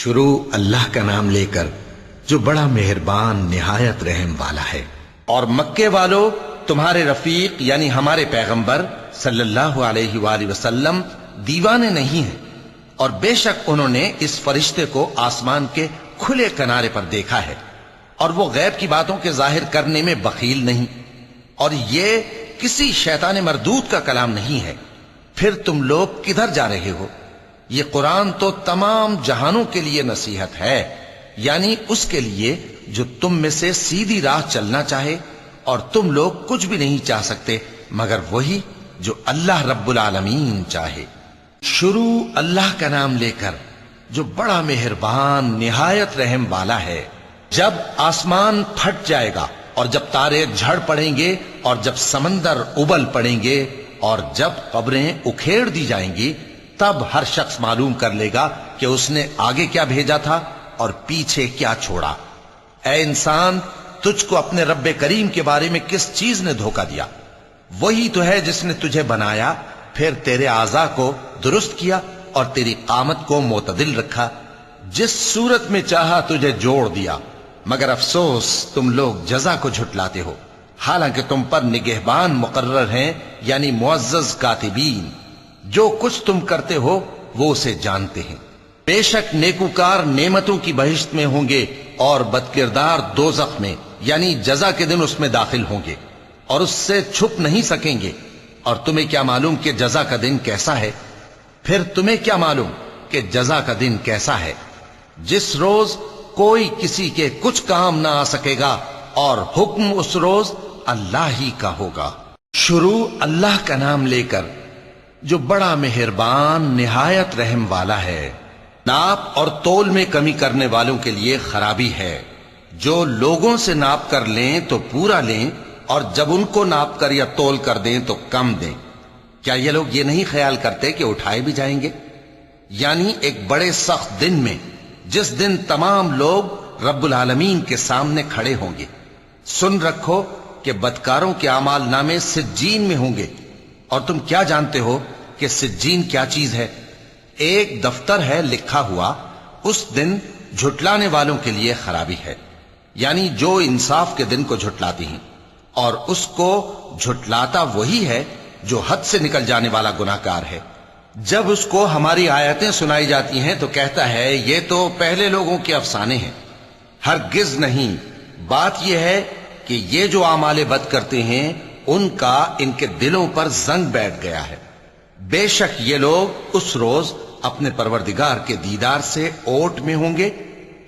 شروع اللہ کا نام لے کر جو بڑا مہربان نہایت رحم والا ہے۔ اور مکے والو تمہارے رفیق یعنی ہمارے پیغمبر صلی اللہ علیہ وآلہ وسلم دیوانے نہیں ہیں، اور بے شک انہوں نے اس فرشتے کو آسمان کے کھلے کنارے پر دیکھا ہے، اور وہ غیب کی باتوں کے ظاہر کرنے میں بخیل نہیں، اور یہ کسی شیطان مردود کا کلام نہیں ہے۔ پھر تم لوگ کدھر جا رہے ہو؟ یہ قرآن تو تمام جہانوں کے لیے نصیحت ہے، یعنی اس کے لیے جو تم میں سے سیدھی راہ چلنا چاہے، اور تم لوگ کچھ بھی نہیں چاہ سکتے مگر وہی جو اللہ رب العالمین چاہے۔ شروع اللہ کا نام لے کر جو بڑا مہربان نہایت رحم والا ہے۔ جب آسمان پھٹ جائے گا، اور جب تارے جھڑ پڑیں گے، اور جب سمندر ابل پڑیں گے، اور جب قبریں اکھیڑ دی جائیں گی، تب ہر شخص معلوم کر لے گا کہ اس نے آگے کیا بھیجا تھا اور پیچھے کیا چھوڑا۔ اے انسان، تجھ کو اپنے رب کریم کے بارے میں کس چیز نے دھوکہ دیا؟ وہی تو ہے جس نے تجھے بنایا، پھر تیرے اعضاء کو درست کیا اور تیری قامت کو معتدل رکھا، جس صورت میں چاہا تجھے جوڑ دیا، مگر افسوس تم لوگ جزا کو جھٹلاتے ہو، حالانکہ تم پر نگہبان مقرر ہیں، یعنی معزز کاتبین، جو کچھ تم کرتے ہو وہ اسے جانتے ہیں۔ بے شک نیکوکار نعمتوں کی بہشت میں ہوں گے، اور بدکردار دوزخ میں، یعنی جزا کے دن اس میں داخل ہوں گے، اور اس سے چھپ نہیں سکیں گے۔ اور تمہیں کیا معلوم کہ جزا کا دن کیسا ہے؟ پھر تمہیں کیا معلوم کہ جزا کا دن کیسا ہے؟ جس روز کوئی کسی کے کچھ کام نہ آ سکے گا، اور حکم اس روز اللہ ہی کا ہوگا۔ شروع اللہ کا نام لے کر جو بڑا مہربان نہایت رحم والا ہے۔ ناپ اور تول میں کمی کرنے والوں کے لیے خرابی ہے، جو لوگوں سے ناپ کر لیں تو پورا لیں، اور جب ان کو ناپ کر یا تول کر دیں تو کم دیں۔ کیا یہ لوگ یہ نہیں خیال کرتے کہ اٹھائے بھی جائیں گے؟ یعنی ایک بڑے سخت دن میں، جس دن تمام لوگ رب العالمین کے سامنے کھڑے ہوں گے۔ سن رکھو کہ بدکاروں کے اعمال نامے سجین میں ہوں گے، اور تم کیا جانتے ہو کہ سجین کیا چیز ہے؟ ایک دفتر ہے لکھا ہوا، اس دن جھٹلانے والوں کے لیے خرابی ہے، یعنی جو انصاف کے دن کو جھٹلاتی ہیں، اور اس کو جھٹلاتا وہی ہے جو حد سے نکل جانے والا گناہ گار ہے۔ جب اس کو ہماری آیتیں سنائی جاتی ہیں تو کہتا ہے یہ تو پہلے لوگوں کے افسانے ہیں۔ ہرگز نہیں، بات یہ ہے کہ یہ جو اعمال بد کرتے ہیں ان کا ان کے دلوں پر زنگ بیٹھ گیا ہے۔ بے شک یہ لوگ اس روز اپنے پروردگار کے دیدار سے اوٹ میں ہوں گے،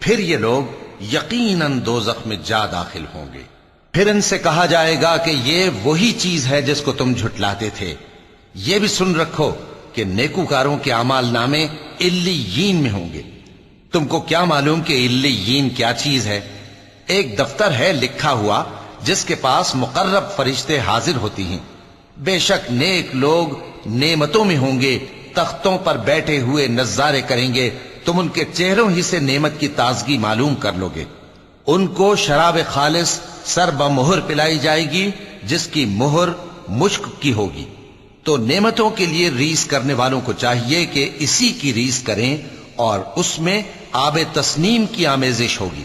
پھر یہ لوگ یقیناً دوزخ میں جا داخل ہوں گے۔ پھر ان سے کہا جائے گا کہ یہ وہی چیز ہے جس کو تم جھٹلاتے تھے۔ یہ بھی سن رکھو کہ نیکوکاروں کے اعمال نامے علیین میں ہوں گے۔ تم کو کیا معلوم کہ علیین کیا چیز ہے؟ ایک دفتر ہے لکھا ہوا جس کے پاس مقرب فرشتے حاضر ہوتی ہیں۔ بے شک نیک لوگ نعمتوں میں ہوں گے، تختوں پر بیٹھے ہوئے نظارے کریں گے، تم ان کے چہروں ہی سے نعمت کی تازگی معلوم کر لو گے۔ ان کو شراب خالص سر بمہر پلائی جائے گی، جس کی مہر مشک کی ہوگی۔ تو نعمتوں کے لیے ریس کرنے والوں کو چاہیے کہ اسی کی ریس کریں، اور اس میں آب تسنیم کی آمیزش ہوگی۔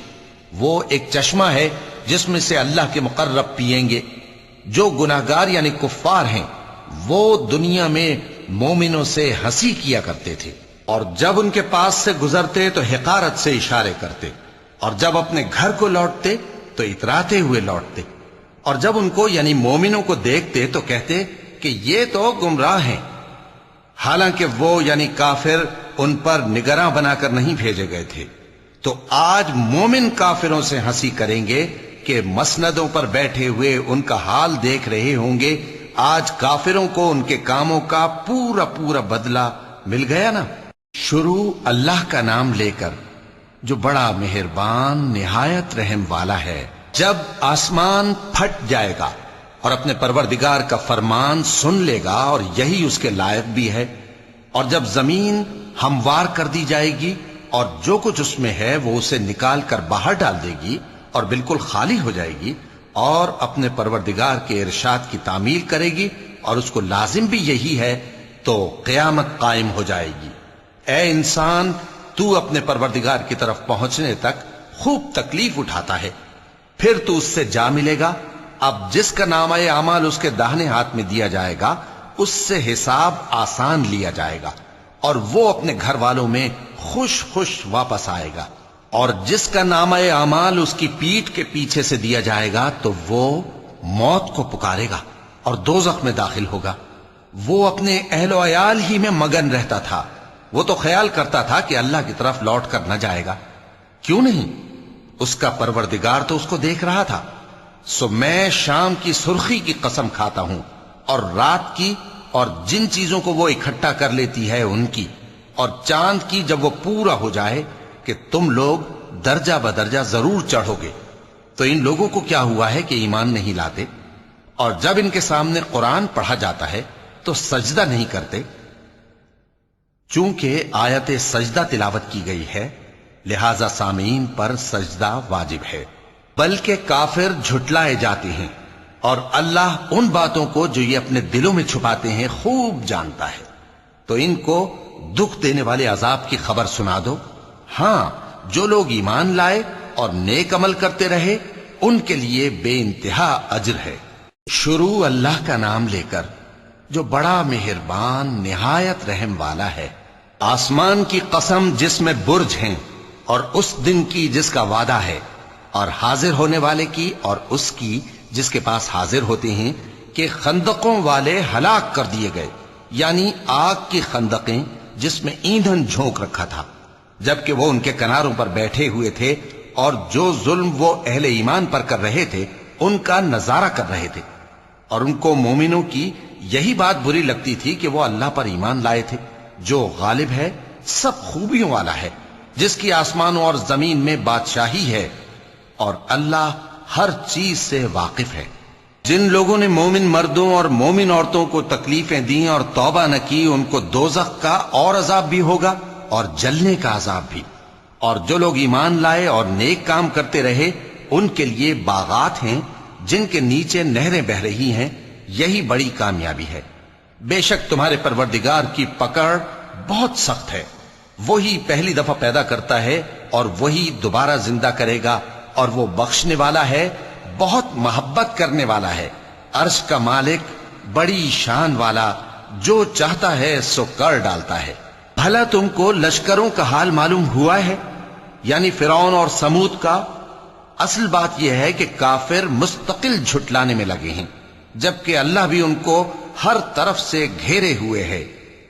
وہ ایک چشمہ ہے جس میں سے اللہ کے مقرب پیئیں گے۔ جو گناہگار یعنی کفار ہیں وہ دنیا میں مومنوں سے ہنسی کیا کرتے تھے، اور جب ان کے پاس سے گزرتے تو حقارت سے اشارے کرتے، اور جب اپنے گھر کو لوٹتے تو اتراتے ہوئے لوٹتے، اور جب ان کو یعنی مومنوں کو دیکھتے تو کہتے کہ یہ تو گمراہ ہیں، حالانکہ وہ یعنی کافر ان پر نگراں بنا کر نہیں بھیجے گئے تھے۔ تو آج مومن کافروں سے ہنسی کریں گے کہ مسندوں پر بیٹھے ہوئے ان کا حال دیکھ رہے ہوں گے۔ آج کافروں کو ان کے کاموں کا پورا پورا بدلہ مل گیا نا۔ شروع اللہ کا نام لے کر جو بڑا مہربان نہایت رحم والا ہے۔ جب آسمان پھٹ جائے گا اور اپنے پروردگار کا فرمان سن لے گا، اور یہی اس کے لائق بھی ہے، اور جب زمین ہموار کر دی جائے گی اور جو کچھ اس میں ہے وہ اسے نکال کر باہر ڈال دے گی اور بالکل خالی ہو جائے گی، اور اپنے پروردگار کے ارشاد کی تعمیل کرے گی، اور اس کو لازم بھی یہی ہے، تو قیامت قائم ہو جائے گی۔ اے انسان، تو اپنے پروردگار کی طرف پہنچنے تک خوب تکلیف اٹھاتا ہے، پھر تو اس سے جا ملے گا۔ اب جس کا نامہ اعمال اس کے داہنے ہاتھ میں دیا جائے گا اس سے حساب آسان لیا جائے گا اور وہ اپنے گھر والوں میں خوش خوش واپس آئے گا، اور جس کا نامہ اعمال اس کی پیٹھ کے پیچھے سے دیا جائے گا تو وہ موت کو پکارے گا اور دوزخ میں داخل ہوگا۔ وہ اپنے اہل و عیال ہی میں مگن رہتا تھا، وہ تو خیال کرتا تھا کہ اللہ کی طرف لوٹ کر نہ جائے گا، کیوں نہیں؟ اس کا پروردگار تو اس کو دیکھ رہا تھا۔ سو میں شام کی سرخی کی قسم کھاتا ہوں اور رات کی اور جن چیزوں کو وہ اکٹھا کر لیتی ہے ان کی، اور چاند کی جب وہ پورا ہو جائے کہ تم لوگ درجہ بدرجہ ضرور چڑھو گے۔ تو ان لوگوں کو کیا ہوا ہے کہ ایمان نہیں لاتے، اور جب ان کے سامنے قرآن پڑھا جاتا ہے تو سجدہ نہیں کرتے؟ چونکہ آیت سجدہ تلاوت کی گئی ہے لہذا سامعین پر سجدہ واجب ہے، بلکہ کافر جھٹلائے جاتے ہیں، اور اللہ ان باتوں کو جو یہ اپنے دلوں میں چھپاتے ہیں خوب جانتا ہے۔ تو ان کو دکھ دینے والے عذاب کی خبر سنا دو۔ ہاں، جو لوگ ایمان لائے اور نیک عمل کرتے رہے ان کے لیے بے انتہا اجر ہے۔ شروع اللہ کا نام لے کر جو بڑا مہربان نہایت رحم والا ہے۔ آسمان کی قسم جس میں برج ہیں، اور اس دن کی جس کا وعدہ ہے، اور حاضر ہونے والے کی اور اس کی جس کے پاس حاضر ہوتے ہیں، کہ خندقوں والے ہلاک کر دیے گئے، یعنی آگ کی خندقیں جس میں ایندھن جھونک رکھا تھا، جبکہ وہ ان کے کناروں پر بیٹھے ہوئے تھے اور جو ظلم وہ اہل ایمان پر کر رہے تھے ان کا نظارہ کر رہے تھے، اور ان کو مومنوں کی یہی بات بری لگتی تھی کہ وہ اللہ پر ایمان لائے تھے جو غالب ہے، سب خوبیوں والا ہے، جس کی آسمانوں اور زمین میں بادشاہی ہے، اور اللہ ہر چیز سے واقف ہے۔ جن لوگوں نے مومن مردوں اور مومن عورتوں کو تکلیفیں دیں اور توبہ نہ کی ان کو دوزخ کا اور عذاب بھی ہوگا اور جلنے کا عذاب بھی، اور جو لوگ ایمان لائے اور نیک کام کرتے رہے ان کے لیے باغات ہیں جن کے نیچے نہریں بہ رہی ہیں، یہی بڑی کامیابی ہے۔ بے شک تمہارے پروردگار کی پکڑ بہت سخت ہے، وہی پہلی دفعہ پیدا کرتا ہے اور وہی دوبارہ زندہ کرے گا، اور وہ بخشنے والا ہے، بہت محبت کرنے والا ہے، عرش کا مالک، بڑی شان والا، جو چاہتا ہے سو کر ڈالتا ہے۔ بھلا تم کو لشکروں کا حال معلوم ہوا ہے، یعنی فرعون اور سمود کا؟ اصل بات یہ ہے کہ کافر مستقل جھٹلانے میں لگے ہیں، جبکہ اللہ بھی ان کو ہر طرف سے گھیرے ہوئے ہے۔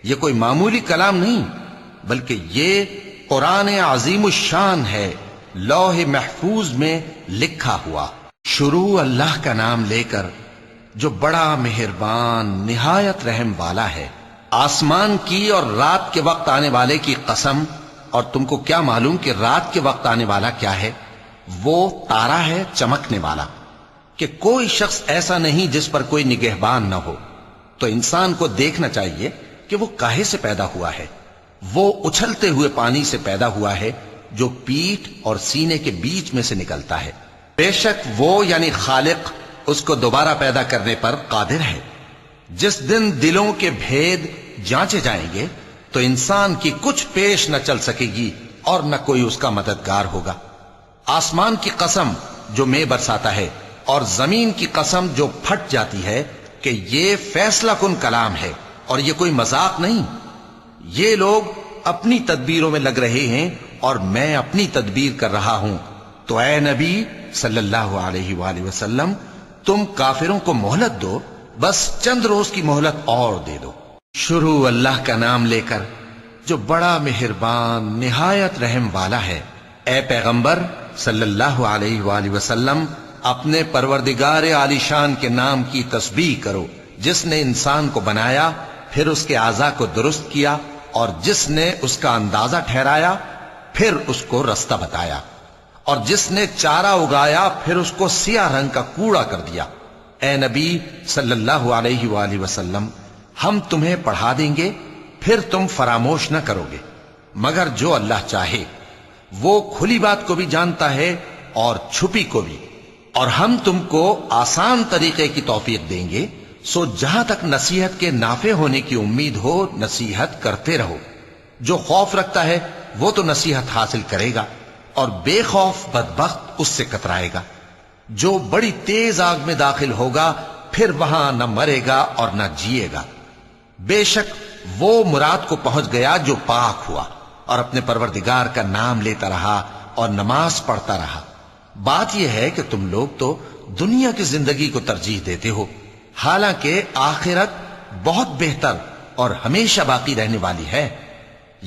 یہ کوئی معمولی کلام نہیں بلکہ یہ قرآن عظیم الشان ہے، لوح محفوظ میں لکھا ہوا۔ شروع اللہ کا نام لے کر جو بڑا مہربان نہایت رحم والا ہے۔ آسمان کی اور رات کے وقت آنے والے کی قسم، اور تم کو کیا معلوم کہ رات کے وقت آنے والا کیا ہے؟ وہ تارا ہے چمکنے والا، کہ کوئی شخص ایسا نہیں جس پر کوئی نگہبان نہ ہو۔ تو انسان کو دیکھنا چاہیے کہ وہ کاہے سے پیدا ہوا ہے۔ وہ اچھلتے ہوئے پانی سے پیدا ہوا ہے جو پیٹھ اور سینے کے بیچ میں سے نکلتا ہے۔ بے شک وہ یعنی خالق اس کو دوبارہ پیدا کرنے پر قادر ہے۔ جس دن دلوں کے بھید جانچے جائیں گے تو انسان کی کچھ پیش نہ چل سکے گی اور نہ کوئی اس کا مددگار ہوگا۔ آسمان کی قسم جو مے برساتا ہے، اور زمین کی قسم جو پھٹ جاتی ہے، کہ یہ فیصلہ کن کلام ہے اور یہ کوئی مذاق نہیں۔ یہ لوگ اپنی تدبیروں میں لگ رہے ہیں اور میں اپنی تدبیر کر رہا ہوں، تو اے نبی صلی اللہ علیہ وآلہ وسلم تم کافروں کو مہلت دو، بس چند روز کی مہلت اور دے دو۔ شروع اللہ کا نام لے کر جو بڑا مہربان نہایت رحم والا ہے۔ اے پیغمبر صلی اللہ علیہ وآلہ وسلم اپنے پروردگار عالی شان کے نام کی تسبیح کرو، جس نے انسان کو بنایا، پھر اس کے اعضاء کو درست کیا، اور جس نے اس کا اندازہ ٹھہرایا، پھر اس کو رستہ بتایا، اور جس نے چارہ اگایا، پھر اس کو سیاہ رنگ کا کوڑا کر دیا۔ اے نبی صلی اللہ علیہ وآلہ وسلم ہم تمہیں پڑھا دیں گے، پھر تم فراموش نہ کرو گے، مگر جو اللہ چاہے۔ وہ کھلی بات کو بھی جانتا ہے اور چھپی کو بھی، اور ہم تم کو آسان طریقے کی توفیق دیں گے، سو جہاں تک نصیحت کے نافع ہونے کی امید ہو نصیحت کرتے رہو۔ جو خوف رکھتا ہے وہ تو نصیحت حاصل کرے گا، اور بے خوف بدبخت اس سے کترائے گا۔ جو بڑی تیز آگ میں داخل ہوگا پھر وہاں نہ مرے گا اور نہ جیے گا۔ بے شک وہ مراد کو پہنچ گیا جو پاک ہوا اور اپنے پروردگار کا نام لیتا رہا اور نماز پڑھتا رہا۔ بات یہ ہے کہ تم لوگ تو دنیا کی زندگی کو ترجیح دیتے ہو، حالانکہ آخرت بہت بہتر اور ہمیشہ باقی رہنے والی ہے۔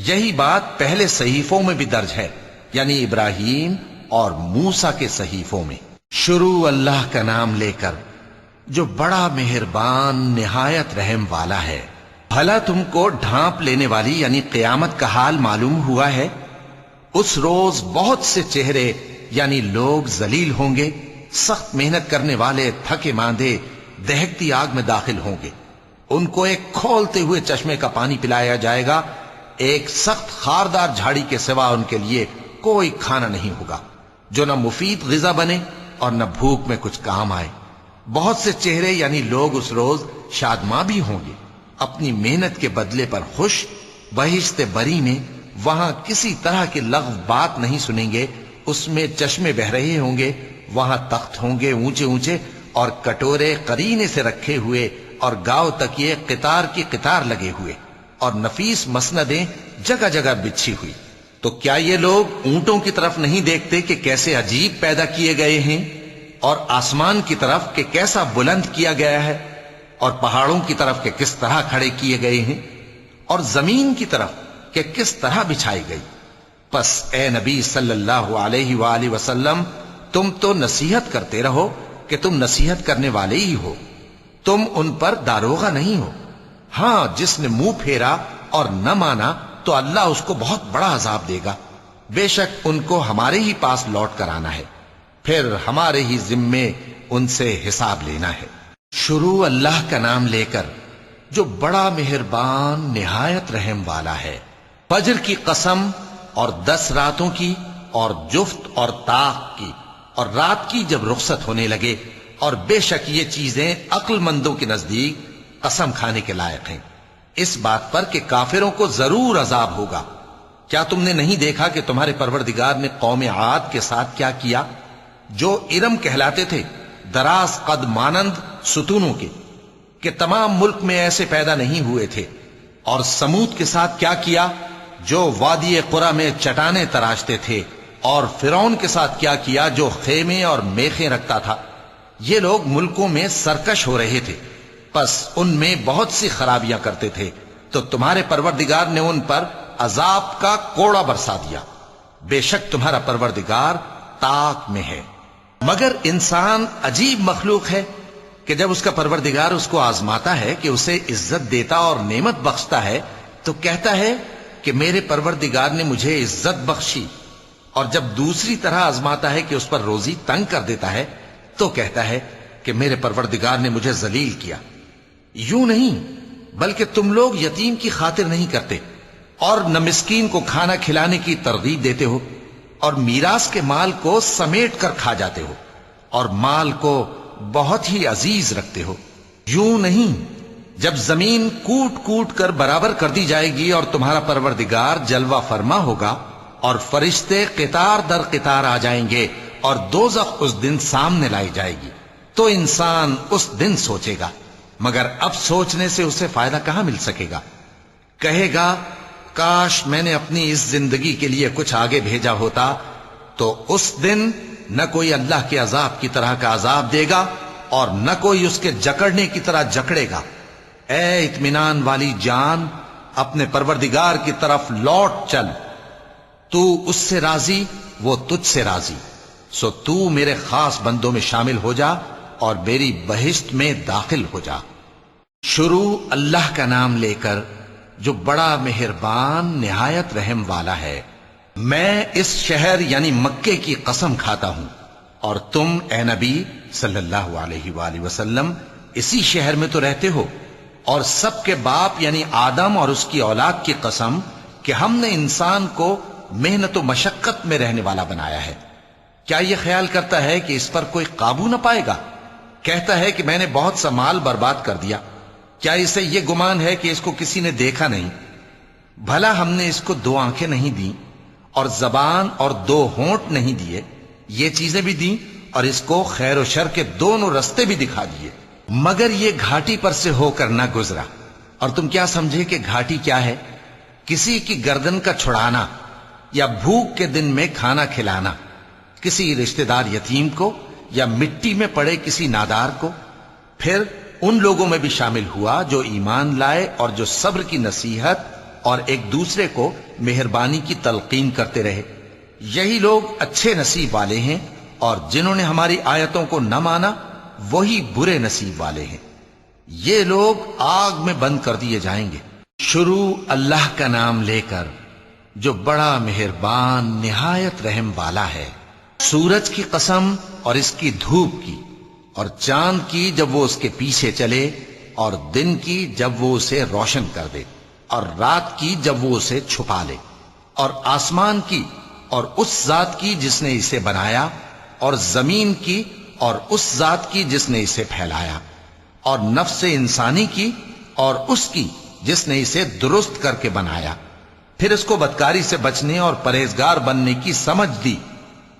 یہی بات پہلے صحیفوں میں بھی درج ہے، یعنی ابراہیم اور موسیٰ کے صحیفوں میں۔ شروع اللہ کا نام لے کر جو بڑا مہربان نہایت رحم والا ہے۔ بھلا تم کو ڈھانپ لینے والی یعنی قیامت کا حال معلوم ہوا ہے؟ اس روز بہت سے چہرے یعنی لوگ ذلیل ہوں گے، سخت محنت کرنے والے تھکے ماندے دہکتی آگ میں داخل ہوں گے۔ ان کو ایک کھولتے ہوئے چشمے کا پانی پلایا جائے گا، ایک سخت خاردار جھاڑی کے سوا ان کے لیے کوئی کھانا نہیں ہوگا جو نہ مفید غذا بنے اور نہ بھوک میں کچھ کام آئے۔ بہت سے چہرے یعنی لوگ اس روز شادماں بھی ہوں گے، اپنی محنت کے بدلے پر خوش، بہشت بری میں وہاں کسی طرح کی لغو بات نہیں سنیں گے، اس میں چشمے بہ رہے ہوں گے، وہاں تخت ہوں گے اونچے اونچے اور کٹورے قرینے سے رکھے ہوئے اور گاؤ تکیے قطار کی قطار لگے ہوئے اور نفیس مسندیں جگہ جگہ بچھی ہوئی۔ تو کیا یہ لوگ اونٹوں کی طرف نہیں دیکھتے کہ کیسے عجیب پیدا کیے گئے ہیں، اور آسمان کی طرف کہ کیسا بلند کیا گیا ہے، اور پہاڑوں کی طرف کہ کس طرح کھڑے کیے گئے ہیں، اور زمین کی طرف کہ کس طرح بچھائی گئی؟ پس اے نبی صلی اللہ علیہ وآلہ وسلم، تم تو نصیحت کرتے رہو کہ تم نصیحت کرنے والے ہی ہو، تم ان پر داروغہ نہیں ہو۔ ہاں، جس نے منہ پھیرا اور نہ مانا تو اللہ اس کو بہت بڑا عذاب دے گا۔ بے شک ان کو ہمارے ہی پاس لوٹ کر آنا ہے، پھر ہمارے ہی ذمے ان سے حساب لینا ہے۔ شروع اللہ کا نام لے کر جو بڑا مہربان نہایت رحم والا ہے۔ فجر کی قسم اور 10 راتوں کی اور جفت اور طاق کی اور رات کی جب رخصت ہونے لگے، اور بے شک یہ چیزیں عقل مندوں کے نزدیک قسم کھانے کے لائق ہیں، اس بات پر کہ کافروں کو ضرور عذاب ہوگا۔ کیا تم نے نہیں دیکھا کہ تمہارے پروردگار نے قوم عاد کے ساتھ کیا کیا، جو ارم کہلاتے تھے، دراز قد مانند ستونوں کے، کہ تمام ملک میں ایسے پیدا نہیں ہوئے تھے؟ اور سمود کے ساتھ کیا کیا، جو وادی قرا میں چٹانیں تراشتے تھے؟ اور فرعون کے ساتھ کیا کیا، جو خیمے اور میخیں رکھتا تھا؟ یہ لوگ ملکوں میں سرکش ہو رہے تھے، پس ان میں بہت سی خرابیاں کرتے تھے، تو تمہارے پروردگار نے ان پر عذاب کا کوڑا برسا دیا۔ بے شک تمہارا پروردگار طاق میں ہے۔ مگر انسان عجیب مخلوق ہے کہ جب اس کا پروردگار اس کو آزماتا ہے کہ اسے عزت دیتا اور نعمت بخشتا ہے تو کہتا ہے کہ میرے پروردگار نے مجھے عزت بخشی، اور جب دوسری طرح آزماتا ہے کہ اس پر روزی تنگ کر دیتا ہے تو کہتا ہے کہ میرے پروردگار نے مجھے ذلیل کیا۔ یوں نہیں، بلکہ تم لوگ یتیم کی خاطر نہیں کرتے اور نہ مسکین کو کھانا کھلانے کی ترغیب دیتے ہو، اور میراث کے مال کو سمیٹ کر کھا جاتے ہو، اور مال کو بہت ہی عزیز رکھتے ہو۔ یوں نہیں، جب زمین کوٹ کوٹ کر برابر کر دی جائے گی اور تمہارا پروردگار جلوہ فرما ہوگا اور فرشتے قطار در قطار آ جائیں گے اور دوزخ اس دن سامنے لائی جائے گی، تو انسان اس دن سوچے گا، مگر اب سوچنے سے اسے فائدہ کہاں مل سکے گا؟ کہے گا کاش میں نے اپنی اس زندگی کے لیے کچھ آگے بھیجا ہوتا، تو اس دن نہ کوئی اللہ کے عذاب کی طرح کا عذاب دے گا اور نہ کوئی اس کے جکڑنے کی طرح جکڑے گا۔ اے اطمینان والی جان، اپنے پروردگار کی طرف لوٹ چل، تو اس سے راضی، وہ تجھ سے راضی، سو تو میرے خاص بندوں میں شامل ہو جا اور میری بہشت میں داخل ہو جا۔ شروع اللہ کا نام لے کر جو بڑا مہربان نہایت رحم والا ہے۔ میں اس شہر یعنی مکے کی قسم کھاتا ہوں، اور تم اے نبی صلی اللہ علیہ وآلہ وسلم اسی شہر میں تو رہتے ہو، اور سب کے باپ یعنی آدم اور اس کی اولاد کی قسم کہ ہم نے انسان کو محنت و مشقت میں رہنے والا بنایا ہے۔ کیا یہ خیال کرتا ہے کہ اس پر کوئی قابو نہ پائے گا؟ کہتا ہے کہ میں نے بہت سا مال برباد کر دیا، کیا اسے یہ گمان ہے کہ اس کو کسی نے دیکھا نہیں؟ بھلا ہم نے اس کو 2 آنکھیں نہیں دیں اور زبان اور 2 ہونٹ نہیں دیے، یہ چیزیں بھی دیں، اور اس کو خیر و شر کے دونوں رستے بھی دکھا دیے، مگر یہ گھاٹی پر سے ہو کر نہ گزرا۔ اور تم کیا سمجھے کہ گھاٹی کیا ہے؟ کسی کی گردن کا چھڑانا، یا بھوک کے دن میں کھانا کھلانا، کسی رشتہ دار یتیم کو، یا مٹی میں پڑے کسی نادار کو۔ پھر ان لوگوں میں بھی شامل ہوا جو ایمان لائے اور جو صبر کی نصیحت اور ایک دوسرے کو مہربانی کی تلقین کرتے رہے۔ یہی لوگ اچھے نصیب والے ہیں، اور جنہوں نے ہماری آیتوں کو نہ مانا وہی برے نصیب والے ہیں، یہ لوگ آگ میں بند کر دیے جائیں گے۔ شروع اللہ کا نام لے کر جو بڑا مہربان نہایت رحم والا ہے۔ سورج کی قسم اور اس کی دھوپ کی، اور چاند کی جب وہ اس کے پیچھے چلے، اور دن کی جب وہ اسے روشن کر دے، اور رات کی جب وہ اسے چھپا لے، اور آسمان کی اور اس ذات کی جس نے اسے بنایا، اور زمین کی اور اس ذات کی جس نے اسے پھیلایا، اور نفس انسانی کی اور اس کی جس نے اسے درست کر کے بنایا۔ پھر اس کو بدکاری سے بچنے اور پرہیزگار بننے کی سمجھ دی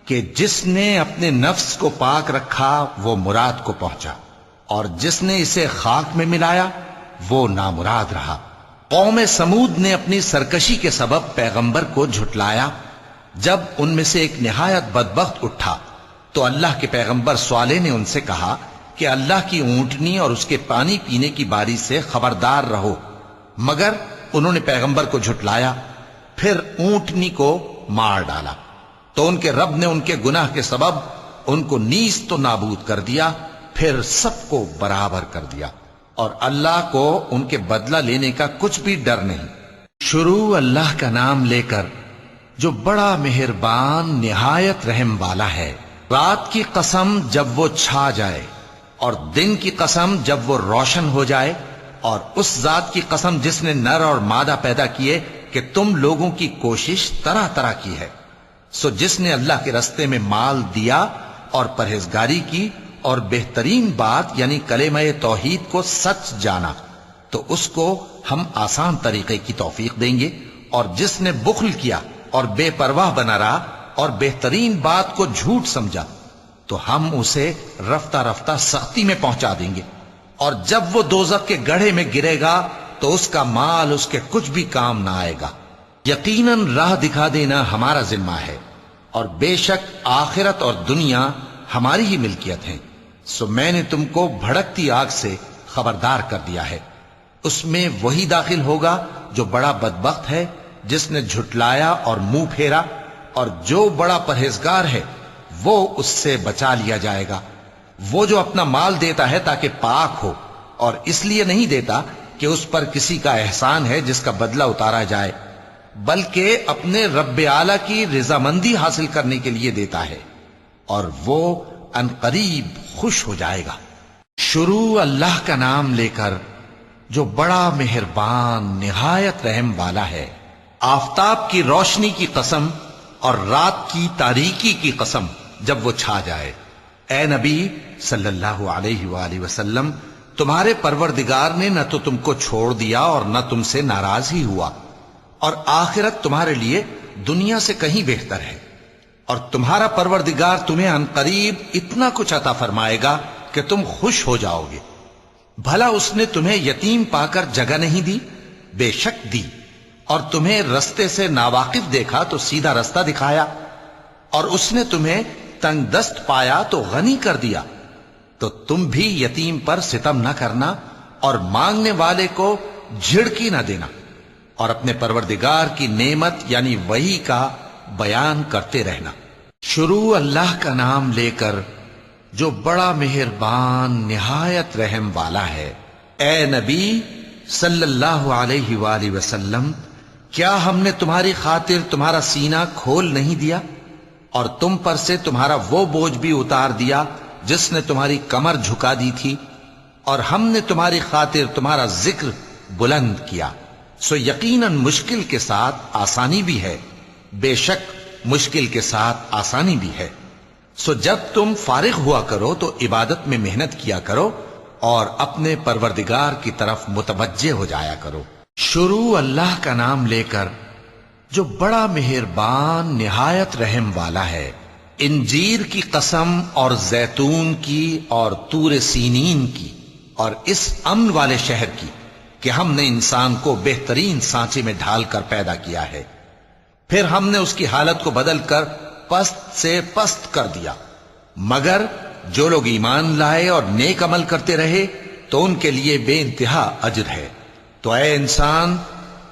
کہ جس نے اپنے نفس کو پاک رکھا وہ مراد کو پہنچا، اور جس نے اسے خاک میں ملایا وہ نامراد رہا۔ قوم سمود نے اپنی سرکشی کے سبب پیغمبر کو جھٹلایا۔ جب ان میں سے ایک نہایت بدبخت اٹھا تو اللہ کے پیغمبر صالح نے ان سے کہا کہ اللہ کی اونٹنی اور اس کے پانی پینے کی باری سے خبردار رہو، مگر انہوں نے پیغمبر کو جھٹلایا۔ پھر اونٹنی کو مار ڈالا تو ان کے رب نے ان کے گناہ کے سبب ان کو نیست و نابود کر دیا، پھر سب کو برابر کر دیا، اور اللہ کو ان کے بدلہ لینے کا کچھ بھی ڈر نہیں۔ شروع اللہ کا نام لے کر جو بڑا مہربان نہایت رحم والا ہے۔ رات کی قسم جب وہ چھا جائے، اور دن کی قسم جب وہ روشن ہو جائے، اور اس ذات کی قسم جس نے نر اور مادہ پیدا کیے کہ تم لوگوں کی کوشش طرح طرح کی ہے۔ سو جس نے اللہ کے رستے میں مال دیا اور پرہیزگاری کی اور بہترین بات یعنی کلمہ توحید کو سچ جانا، تو اس کو ہم آسان طریقے کی توفیق دیں گے، اور جس نے بخل کیا اور بے پرواہ بنا رہا اور بہترین بات کو جھوٹ سمجھا، تو ہم اسے رفتہ رفتہ سختی میں پہنچا دیں گے، اور جب وہ دوزخ کے گڑھے میں گرے گا تو اس کا مال اس کے کچھ بھی کام نہ آئے گا۔ یقیناً راہ دکھا دینا ہمارا ذمہ ہے، اور بے شک آخرت اور دنیا ہماری ہی ملکیت ہیں۔ سو میں نے تم کو بھڑکتی آگ سے خبردار کر دیا ہے، اس میں وہی داخل ہوگا جو بڑا بدبخت ہے، جس نے جھٹلایا اور منہ پھیرا، اور جو بڑا پرہیزگار ہے وہ اس سے بچا لیا جائے گا۔ وہ جو اپنا مال دیتا ہے تاکہ پاک ہو، اور اس لیے نہیں دیتا کہ اس پر کسی کا احسان ہے جس کا بدلہ اتارا جائے، بلکہ اپنے رب اعلیٰ کی رضامندی حاصل کرنے کے لیے دیتا ہے، اور وہ ان قریب خوش ہو جائے گا۔ شروع اللہ کا نام لے کر جو بڑا مہربان نہایت رحم والا ہے۔ آفتاب کی روشنی کی قسم اور رات کی تاریکی کی قسم جب وہ چھا جائے۔ اے نبی صلی اللہ علیہ وآلہ وسلم، تمہارے پروردگار نے نہ تو تم کو چھوڑ دیا اور نہ تم سے ناراض ہی ہوا، اور آخرت تمہارے لیے دنیا سے کہیں بہتر ہے، اور تمہارا پروردگار تمہیں عنقریب اتنا کچھ عطا فرمائے گا کہ تم خوش ہو جاؤ گے۔ بھلا اس نے تمہیں یتیم پا کر جگہ نہیں دی؟ بے شک دی، اور تمہیں رستے سے ناواقف دیکھا تو سیدھا رستہ دکھایا، اور اس نے تمہیں تنگ دست پایا تو غنی کر دیا۔ تو تم بھی یتیم پر ستم نہ کرنا، اور مانگنے والے کو جھڑکی نہ دینا، اور اپنے پروردگار کی نعمت یعنی وحی کا بیان کرتے رہنا۔ شروع اللہ کا نام لے کر جو بڑا مہربان نہایت رحم والا ہے۔ اے نبی صلی اللہ علیہ وآلہ وسلم، کیا ہم نے تمہاری خاطر تمہارا سینہ کھول نہیں دیا، اور تم پر سے تمہارا وہ بوجھ بھی اتار دیا جس نے تمہاری کمر جھکا دی تھی، اور ہم نے تمہاری خاطر تمہارا ذکر بلند کیا۔ سو یقیناً مشکل کے ساتھ آسانی بھی ہے، بے شک مشکل کے ساتھ آسانی بھی ہے۔ سو جب تم فارغ ہوا کرو تو عبادت میں محنت کیا کرو، اور اپنے پروردگار کی طرف متوجہ ہو جایا کرو۔ شروع اللہ کا نام لے کر جو بڑا مہربان نہایت رحم والا ہے۔ انجیر کی قسم اور زیتون کی اور طور سینین کی اور اس امن والے شہر کی کہ ہم نے انسان کو بہترین سانچے میں ڈھال کر پیدا کیا ہے، پھر ہم نے اس کی حالت کو بدل کر پست سے پست کر دیا، مگر جو لوگ ایمان لائے اور نیک عمل کرتے رہے تو ان کے لیے بے انتہا اجر ہے۔ تو اے انسان،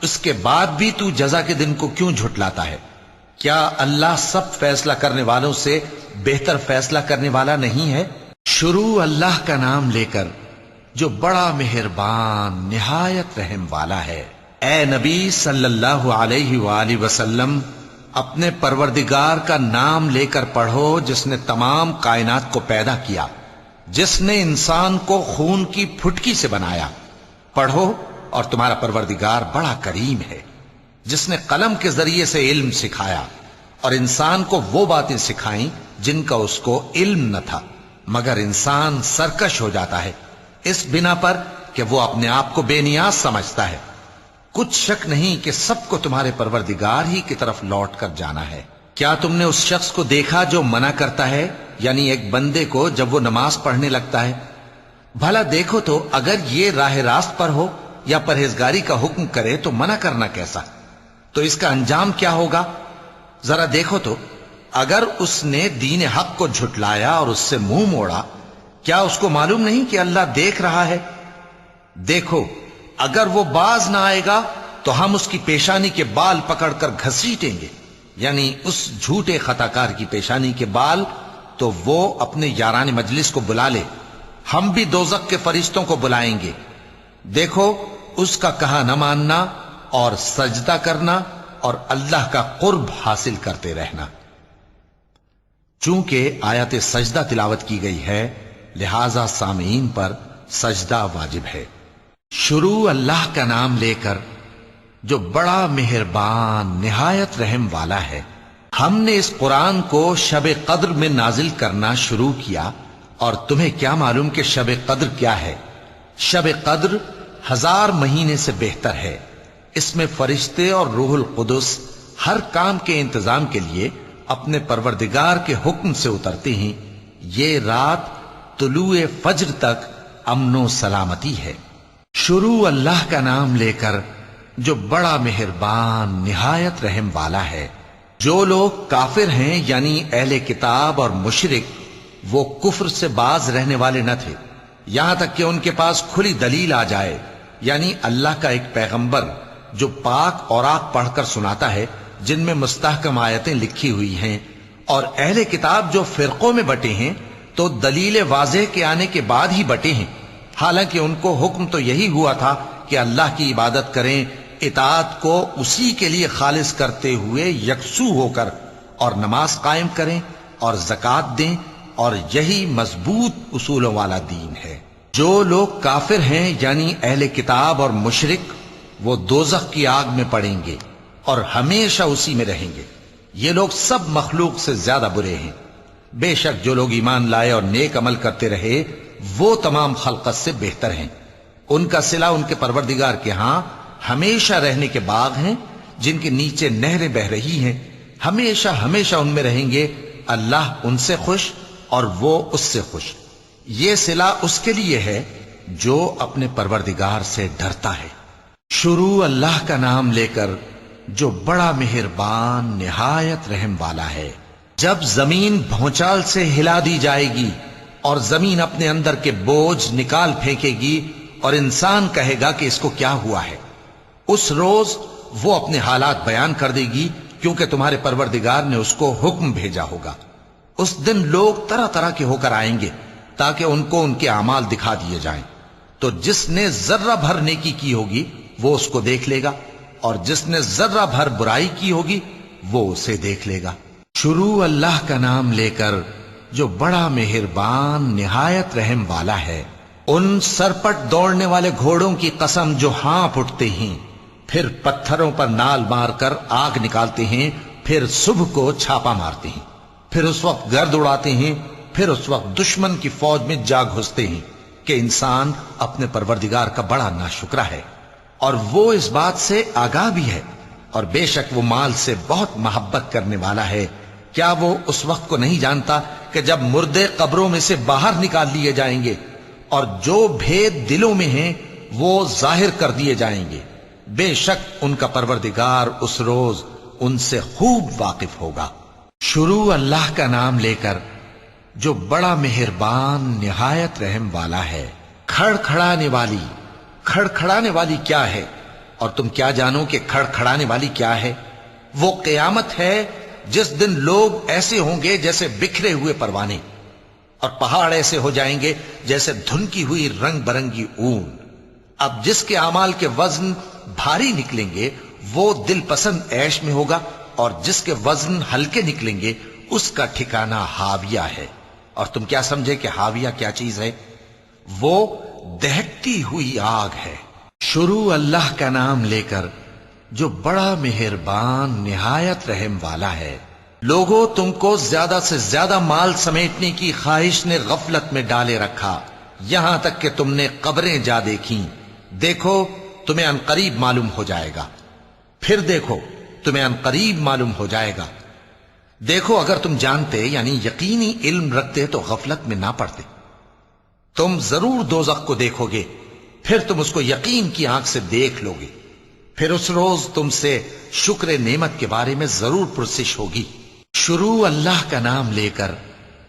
اس کے بعد بھی تو جزا کے دن کو کیوں جھٹلاتا ہے؟ کیا اللہ سب فیصلہ کرنے والوں سے بہتر فیصلہ کرنے والا نہیں ہے؟ شروع اللہ کا نام لے کر جو بڑا مہربان نہایت رحم والا ہے۔ اے نبی صلی اللہ علیہ وآلہ وسلم، اپنے پروردگار کا نام لے کر پڑھو جس نے تمام کائنات کو پیدا کیا، جس نے انسان کو خون کی پھٹکی سے بنایا۔ پڑھو، اور تمہارا پروردگار بڑا کریم ہے، جس نے قلم کے ذریعے سے علم سکھایا اور انسان کو وہ باتیں سکھائیں جن کا اس کو علم نہ تھا، مگر انسان سرکش ہو جاتا ہے اس بنا پر کہ وہ اپنے آپ کو بے نیاز سمجھتا ہے۔ کچھ شک نہیں کہ سب کو تمہارے پروردگار ہی کی طرف لوٹ کر جانا ہے۔ کیا تم نے اس شخص کو دیکھا جو منع کرتا ہے، یعنی ایک بندے کو جب وہ نماز پڑھنے لگتا ہے؟ بھلا دیکھو تو اگر یہ راہ راست پر ہو یا پرہیزگاری کا حکم کرے تو منع کرنا کیسا؟ تو اس کا انجام کیا ہوگا؟ ذرا دیکھو تو اگر اس نے دین حق کو جھٹلایا اور اس سے منہ موڑا، کیا اس کو معلوم نہیں کہ اللہ دیکھ رہا ہے؟ دیکھو، اگر وہ باز نہ آئے گا تو ہم اس کی پیشانی کے بال پکڑ کر گھسیٹیں گے، یعنی اس جھوٹے خطاکار کی پیشانی کے بال، تو وہ اپنے یاران مجلس کو بلا لے، ہم بھی دوزخ کے فرشتوں کو بلائیں گے۔ دیکھو، اس کا کہا نہ ماننا اور سجدہ کرنا اور اللہ کا قرب حاصل کرتے رہنا۔ چونکہ آیت سجدہ تلاوت کی گئی ہے، لہذا سامعین پر سجدہ واجب ہے۔ شروع اللہ کا نام لے کر جو بڑا مہربان نہایت رحم والا ہے۔ ہم نے اس قرآن کو شب قدر میں نازل کرنا شروع کیا، اور تمہیں کیا معلوم کہ شب قدر کیا ہے؟ شب قدر 1000 مہینے سے بہتر ہے۔ اس میں فرشتے اور روح القدس ہر کام کے انتظام کے لیے اپنے پروردگار کے حکم سے اترتے ہیں۔ یہ رات طلوع فجر تک امن و سلامتی ہے۔ شروع اللہ کا نام لے کر جو بڑا مہربان نہایت رحم والا ہے۔ جو لوگ کافر ہیں یعنی اہل کتاب اور مشرک، وہ کفر سے باز رہنے والے نہ تھے یہاں تک کہ ان کے پاس کھلی دلیل آ جائے، یعنی اللہ کا ایک پیغمبر جو پاک اوراق پڑھ کر سناتا ہے جن میں مستحکم آیتیں لکھی ہوئی ہیں، اور اہل کتاب جو فرقوں میں بٹے ہیں تو دلیل واضح کے آنے کے بعد ہی بٹے ہیں، حالانکہ ان کو حکم تو یہی ہوا تھا کہ اللہ کی عبادت کریں، اطاعت کو اسی کے لیے خالص کرتے ہوئے یکسو ہو کر، اور نماز قائم کریں اور زکوٰۃ دیں، اور یہی مضبوط اصولوں والا دین ہے۔ جو لوگ کافر ہیں یعنی اہل کتاب اور مشرک، وہ دوزخ کی آگ میں پڑیں گے اور ہمیشہ اسی میں رہیں گے۔ یہ لوگ سب مخلوق سے زیادہ برے ہیں۔ بے شک جو لوگ ایمان لائے اور نیک عمل کرتے رہے وہ تمام خلقت سے بہتر ہیں۔ ان کا صلہ ان کے پروردگار کے ہاں ہمیشہ رہنے کے باغ ہیں جن کے نیچے نہریں بہ رہی ہیں، ہمیشہ ہمیشہ ان میں رہیں گے۔ اللہ ان سے خوش اور وہ اس سے خوش۔ یہ صلہ اس کے لیے ہے جو اپنے پروردگار سے ڈرتا ہے۔ شروع اللہ کا نام لے کر جو بڑا مہربان نہایت رحم والا ہے۔ جب زمین بھونچال سے ہلا دی جائے گی اور زمین اپنے اندر کے بوجھ نکال پھینکے گی اور انسان کہے گا کہ اس کو کیا ہوا ہے، اس روز وہ اپنے حالات بیان کر دے گی، کیونکہ تمہارے پروردگار نے اس کو حکم بھیجا ہوگا۔ اس دن لوگ طرح طرح کے ہو کر آئیں گے تاکہ ان کو ان کے اعمال دکھا دیے جائیں، تو جس نے ذرہ بھر نیکی کی ہوگی وہ اس کو دیکھ لے گا، اور جس نے ذرہ بھر برائی کی ہوگی وہ اسے دیکھ لے گا۔ شروع اللہ کا نام لے کر جو بڑا مہربان نہایت رحم والا ہے۔ ان سرپٹ دوڑنے والے گھوڑوں کی قسم جو ہانپ اٹھتے ہیں، پھر پتھروں پر نال مار کر آگ نکالتے ہیں، پھر صبح کو چھاپا مارتے ہیں، پھر اس وقت گرد اڑاتے ہیں، پھر اس وقت دشمن کی فوج میں جا گھستے ہیں کہ انسان اپنے پروردگار کا بڑا ناشکرا ہے، اور وہ اس بات سے آگاہ بھی ہے اور بے شک وہ مال سے بہت محبت کرنے والا ہے۔ کیا وہ اس وقت کو نہیں جانتا کہ جب مردے قبروں میں سے باہر نکال لیے جائیں گے اور جو بھید دلوں میں ہیں وہ ظاہر کر دیے جائیں گے، بے شک ان کا پروردگار اس روز ان سے خوب واقف ہوگا۔ شروع اللہ کا نام لے کر جو بڑا مہربان نہایت رحم والا ہے۔ کھڑکھڑانے والی، کھڑکھڑانے والی کیا ہے؟ اور تم کیا جانو کہ کھڑکھڑانے والی کیا ہے؟ وہ قیامت ہے جس دن لوگ ایسے ہوں گے جیسے بکھرے ہوئے پروانے، اور پہاڑ ایسے ہو جائیں گے جیسے دھنکی ہوئی رنگ برنگی اون۔ اب جس کے اعمال کے وزن بھاری نکلیں گے وہ دل پسند عیش میں ہوگا، اور جس کے وزن ہلکے نکلیں گے اس کا ٹھکانہ ہاویہ ہے۔ اور تم کیا سمجھے کہ ہاویہ کیا چیز ہے؟ وہ دہکتی ہوئی آگ ہے۔ شروع اللہ کا نام لے کر جو بڑا مہربان نہایت رحم والا ہے۔ لوگوں، تم کو زیادہ سے زیادہ مال سمیٹنے کی خواہش نے غفلت میں ڈالے رکھا، یہاں تک کہ تم نے قبریں جا دیکھیں۔ دیکھو تمہیں عنقریب معلوم ہو جائے گا، پھر دیکھو تمہیں عنقریب معلوم ہو جائے گا۔ دیکھو اگر تم جانتے یعنی یقینی علم رکھتے تو غفلت میں نہ پڑتے۔ تم ضرور دوزخ کو دیکھو گے، پھر تم اس کو یقین کی آنکھ سے دیکھ لو گے، پھر اس روز تم سے شکر نعمت کے بارے میں ضرور پرسش ہوگی۔ شروع اللہ کا نام لے کر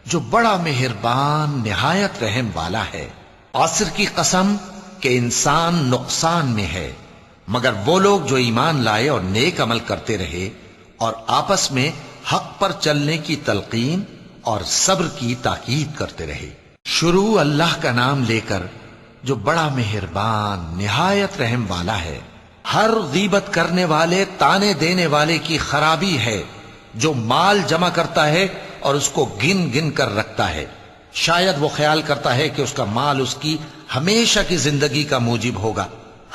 جو بڑا مہربان نہایت رحم والا ہے۔ عصر کی قسم کہ انسان نقصان میں ہے، مگر وہ لوگ جو ایمان لائے اور نیک عمل کرتے رہے اور آپس میں حق پر چلنے کی تلقین اور صبر کی تاکید کرتے رہے۔ شروع اللہ کا نام لے کر جو بڑا مہربان نہایت رحم والا ہے۔ ہر غیبت کرنے والے، تانے دینے والے کی خرابی ہے جو مال جمع کرتا ہے اور اس کو گن گن کر رکھتا ہے، شاید وہ خیال کرتا ہے کہ اس کا مال اس کی ہمیشہ کی زندگی کا موجب ہوگا۔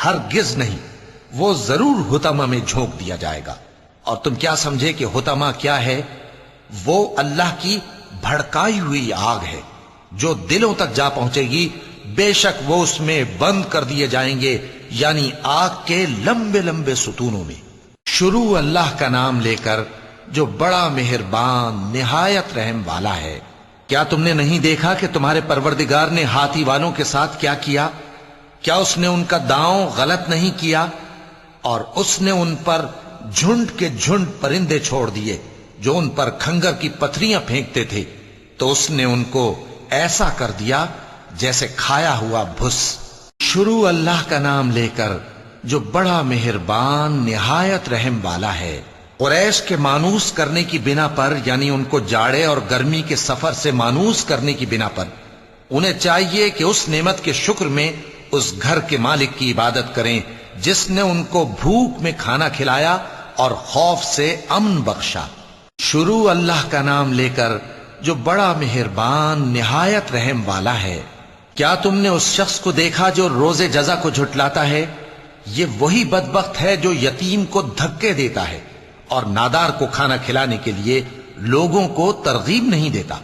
ہرگز نہیں، وہ ضرور حطمہ میں جھونک دیا جائے گا۔ اور تم کیا سمجھے کہ حطمہ کیا ہے؟ وہ اللہ کی بھڑکائی ہوئی آگ ہے جو دلوں تک جا پہنچے گی، بے شک وہ اس میں بند کر دیے جائیں گے، یعنی آگ کے لمبے لمبے ستونوں میں۔ شروع اللہ کا نام لے کر جو بڑا مہربان نہایت رحم والا ہے۔ کیا تم نے نہیں دیکھا کہ تمہارے پروردگار نے ہاتھی والوں کے ساتھ کیا کیا؟ کیا اس نے ان کا داؤں غلط نہیں کیا؟ اور اس نے ان پر جھنڈ کے جھنڈ پرندے چھوڑ دیے جو ان پر کھنگر کی پتھریاں پھینکتے تھے، تو اس نے ان کو ایسا کر دیا جیسے کھایا ہوا بھس۔ شروع اللہ کا نام لے کر جو بڑا مہربان نہایت رحم والا ہے۔ قریش کے مانوس کرنے کی بنا پر، یعنی ان کو جاڑے اور گرمی کے سفر سے مانوس کرنے کی بنا پر، انہیں چاہیے کہ اس نعمت کے شکر میں اس گھر کے مالک کی عبادت کریں جس نے ان کو بھوک میں کھانا کھلایا اور خوف سے امن بخشا۔ شروع اللہ کا نام لے کر جو بڑا مہربان نہایت رحم والا ہے۔ کیا تم نے اس شخص کو دیکھا جو روز جزا کو جھٹلاتا ہے؟ یہ وہی بدبخت ہے جو یتیم کو دھکے دیتا ہے اور نادار کو کھانا کھلانے کے لیے لوگوں کو ترغیب نہیں دیتا۔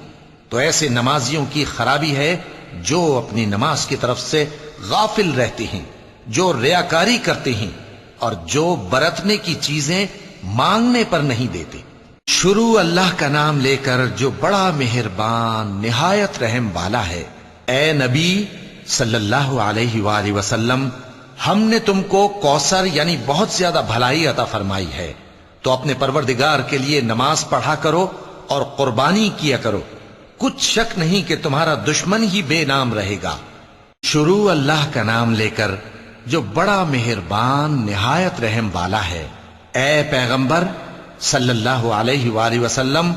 تو ایسے نمازیوں کی خرابی ہے جو اپنی نماز کی طرف سے غافل رہتے ہیں، جو ریاکاری کرتے ہیں اور جو برتنے کی چیزیں مانگنے پر نہیں دیتے۔ شروع اللہ کا نام لے کر جو بڑا مہربان نہایت رحم والا ہے۔ اے نبی صلی اللہ علیہ وآلہ وسلم، ہم نے تم کو کوثر یعنی بہت زیادہ بھلائی عطا فرمائی ہے، تو اپنے پروردگار کے لیے نماز پڑھا کرو اور قربانی کیا کرو، کچھ شک نہیں کہ تمہارا دشمن ہی بے نام رہے گا۔ شروع اللہ کا نام لے کر جو بڑا مہربان نہایت رحم والا ہے۔ اے پیغمبر صلی اللہ علیہ وآلہ وسلم،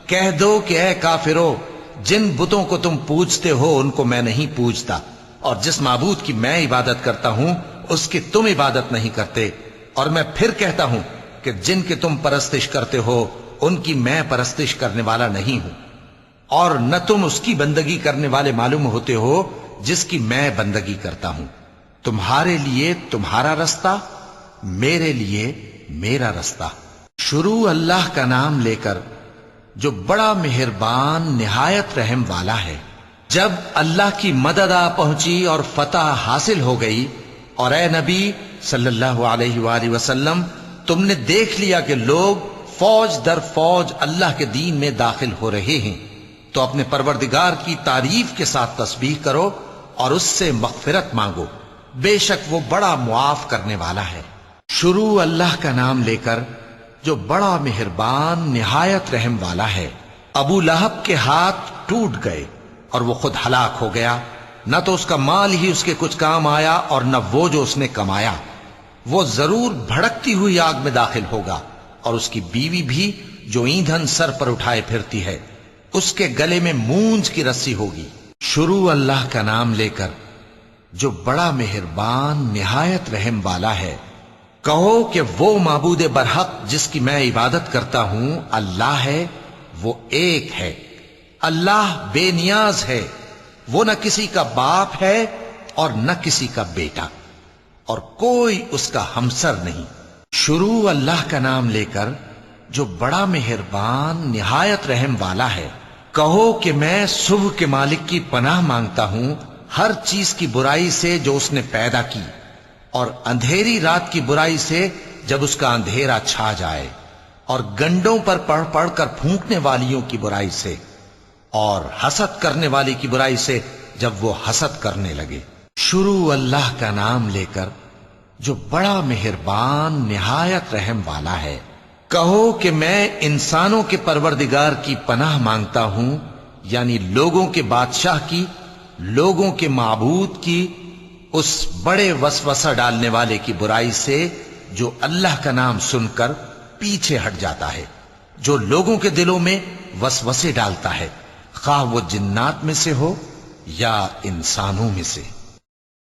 کہہ دو کہ اے کافرو، جن بتوں کو تم پوجتے ہو ان کو میں نہیں پوجتا، اور جس معبود کی میں عبادت کرتا ہوں اس کی تم عبادت نہیں کرتے، اور میں پھر کہتا ہوں کہ جن کی تم پرستش کرتے ہو ان کی میں پرستش کرنے والا نہیں ہوں، اور نہ تم اس کی بندگی کرنے والے معلوم ہوتے ہو جس کی میں بندگی کرتا ہوں۔ تمہارے لیے تمہارا رستہ، میرے لیے میرا رستہ۔ شروع اللہ کا نام لے کر جو بڑا مہربان نہایت رحم والا ہے۔ جب اللہ کی مدد آ پہنچی اور فتح حاصل ہو گئی، اور اے نبی صلی اللہ علیہ وآلہ وسلم تم نے دیکھ لیا کہ لوگ فوج در فوج اللہ کے دین میں داخل ہو رہے ہیں، تو اپنے پروردگار کی تعریف کے ساتھ تسبیح کرو اور اس سے مغفرت مانگو، بے شک وہ بڑا معاف کرنے والا ہے۔ شروع اللہ کا نام لے کر جو بڑا مہربان نہایت رحم والا ہے۔ ابو لہب کے ہاتھ ٹوٹ گئے اور وہ خود ہلاک ہو گیا، نہ تو اس کا مال ہی اس کے کچھ کام آیا اور نہ وہ جو اس نے کمایا۔ وہ ضرور بھڑکتی ہوئی آگ میں داخل ہوگا، اور اس کی بیوی بھی جو ایندھن سر پر اٹھائے پھرتی ہے، اس کے گلے میں مونج کی رسی ہوگی۔ شروع اللہ کا نام لے کر جو بڑا مہربان نہایت رحم والا ہے۔ کہو کہ وہ معبود برحق جس کی میں عبادت کرتا ہوں اللہ ہے، وہ ایک ہے۔ اللہ بے نیاز ہے، وہ نہ کسی کا باپ ہے اور نہ کسی کا بیٹا، اور کوئی اس کا ہمسر نہیں۔ شروع اللہ کا نام لے کر جو بڑا مہربان نہایت رحم والا ہے۔ کہو کہ میں صبح کے مالک کی پناہ مانگتا ہوں ہر چیز کی برائی سے جو اس نے پیدا کی، اور اندھیری رات کی برائی سے جب اس کا اندھیرا چھا جائے، اور گنڈوں پر پڑھ پڑھ کر پھونکنے والیوں کی برائی سے، اور حسد کرنے والی کی برائی سے جب وہ حسد کرنے لگے۔ شروع اللہ کا نام لے کر جو بڑا مہربان نہایت رحم والا ہے۔ کہو کہ میں انسانوں کے پروردگار کی پناہ مانگتا ہوں، یعنی لوگوں کے بادشاہ کی، لوگوں کے معبود کی، اس بڑے وسوسہ ڈالنے والے کی برائی سے جو اللہ کا نام سن کر پیچھے ہٹ جاتا ہے، جو لوگوں کے دلوں میں وسوسے ڈالتا ہے، خواہ وہ جنات میں سے ہو یا انسانوں میں سے۔